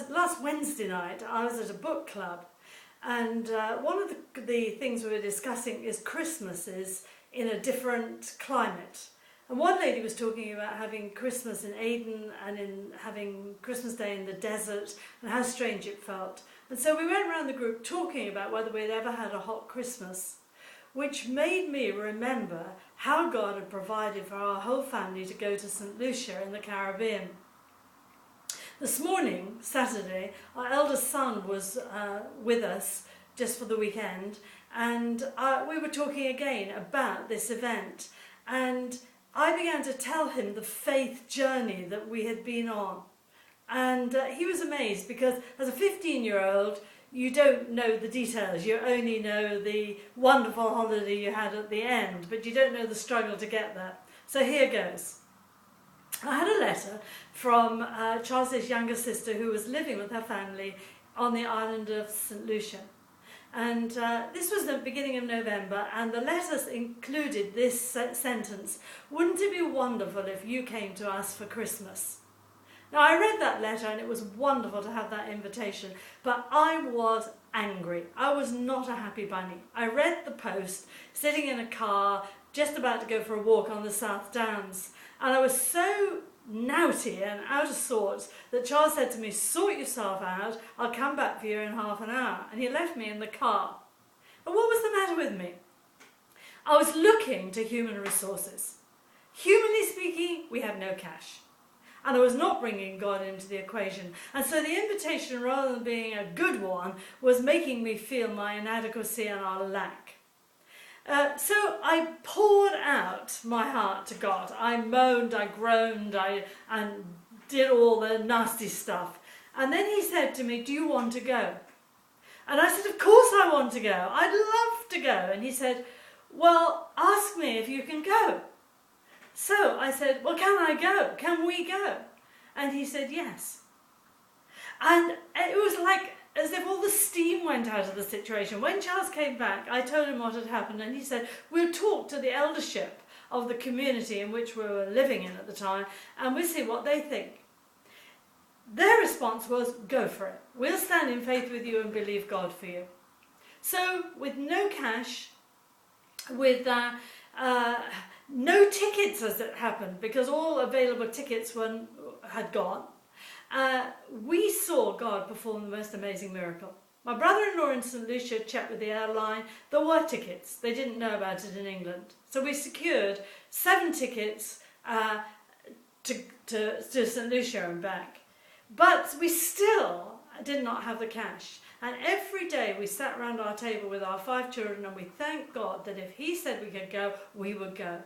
last Wednesday night, I was at a book club, and one of the things we were discussing is Christmases in a different climate. And one lady was talking about having Christmas in Aden and in having Christmas Day in the desert and how strange it felt. And so we went around the group talking about whether we'd ever had a hot Christmas, which made me remember how God had provided for our whole family to go to St. Lucia in the Caribbean. This morning, Saturday, our eldest son was with us just for the weekend, and we were talking again about this event, and I began to tell him the faith journey that we had been on. And he was amazed, because as a 15-year-old, you don't know the details. You only know the wonderful holiday you had at the end, but you don't know the struggle to get there. So here goes. I had a letter from Charles's younger sister, who was living with her family on the island of St. Lucia. And this was the beginning of November, and the letters included this sentence: "Wouldn't it be wonderful if you came to us for Christmas?" Now, I read that letter, and it was wonderful to have that invitation, but I was angry. I was not a happy bunny. I read the post, sitting in a car, just about to go for a walk on the South Downs, and I was so naughty and out of sorts that Charles said to me, "Sort yourself out, I'll come back for you in half an hour." And he left me in the car. But what was the matter with me? I was looking to human resources. Humanly speaking, we had no cash. And I was not bringing God into the equation. And so the invitation, rather than being a good one, was making me feel my inadequacy and our lack. So I poured out my heart to God. I moaned, I groaned, and did all the nasty stuff. And then he said to me, "Do you want to go?" And I said, "Of course I want to go. I'd love to go." And he said, "Well, ask me if you can go." So I said, "Well, can I go? Can we go?" And he said, "Yes." And it was like as if all the steam went out of the situation. When Charles came back, I told him what had happened, and he said, "We'll talk to the eldership of the community in which we were living in at the time, and we'll see what they think." Their response was, "Go for it. We'll stand in faith with you and believe God for you." So with no cash, with no tickets as it happened, because all available tickets had gone, we saw God perform the most amazing miracle. My brother-in-law in St. Lucia checked with the airline. There were tickets. They didn't know about it in England. So we secured 7 tickets to St. Lucia and back. But we still did not have the cash. And every day we sat round our table with our 5 children, and we thanked God that if he said we could go, we would go.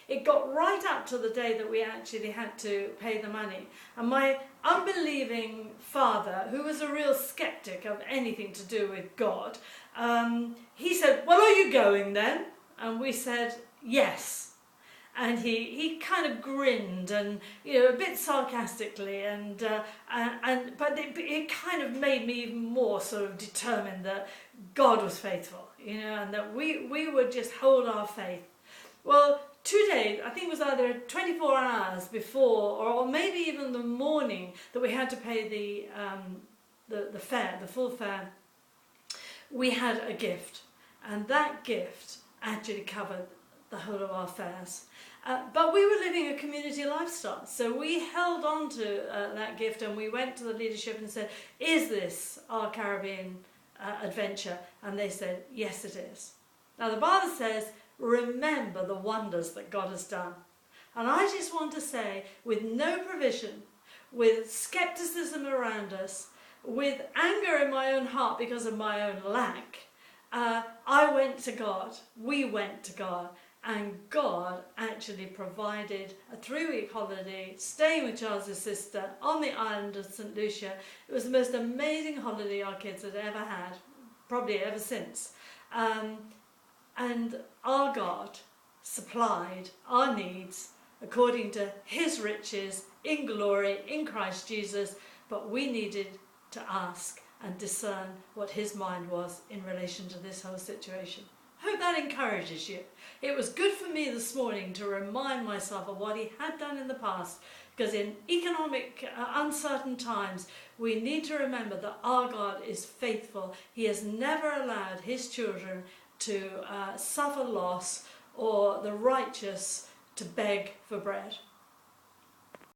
It got right up to the day that we actually had to pay the money. And my unbelieving father, who was a real skeptic of anything to do with God, he said, "Well, are you going then?" And we said, "Yes." And he kind of grinned, and a bit sarcastically, but it kind of made me even more sort of determined that God was faithful, and that we would just hold our faith. Well, 2 days, I think it was either 24 hours before, or maybe even the morning that we had to pay the fare, the full fare, we had a gift, and that gift actually covered the whole of our fares. But we were living a community lifestyle, so we held on to that gift, and we went to the leadership and said, "Is this our Caribbean adventure?" And they said, "Yes, it is." Now the Bible says, remember the wonders that God has done. And I just want to say, with no provision, with skepticism around us, with anger in my own heart because of my own lack, I went to God, we went to God, and God actually provided a 3-week holiday, staying with Charles's sister on the island of St. Lucia. It was the most amazing holiday our kids had ever had, probably ever since. And our God supplied our needs according to his riches in glory in Christ Jesus, but we needed to ask and discern what his mind was in relation to this whole situation. I hope that encourages you. It was good for me this morning to remind myself of what he had done in the past, Because in economic uncertain times, we need to remember that our God is faithful. He has never allowed his children to suffer loss or the righteous to beg for bread.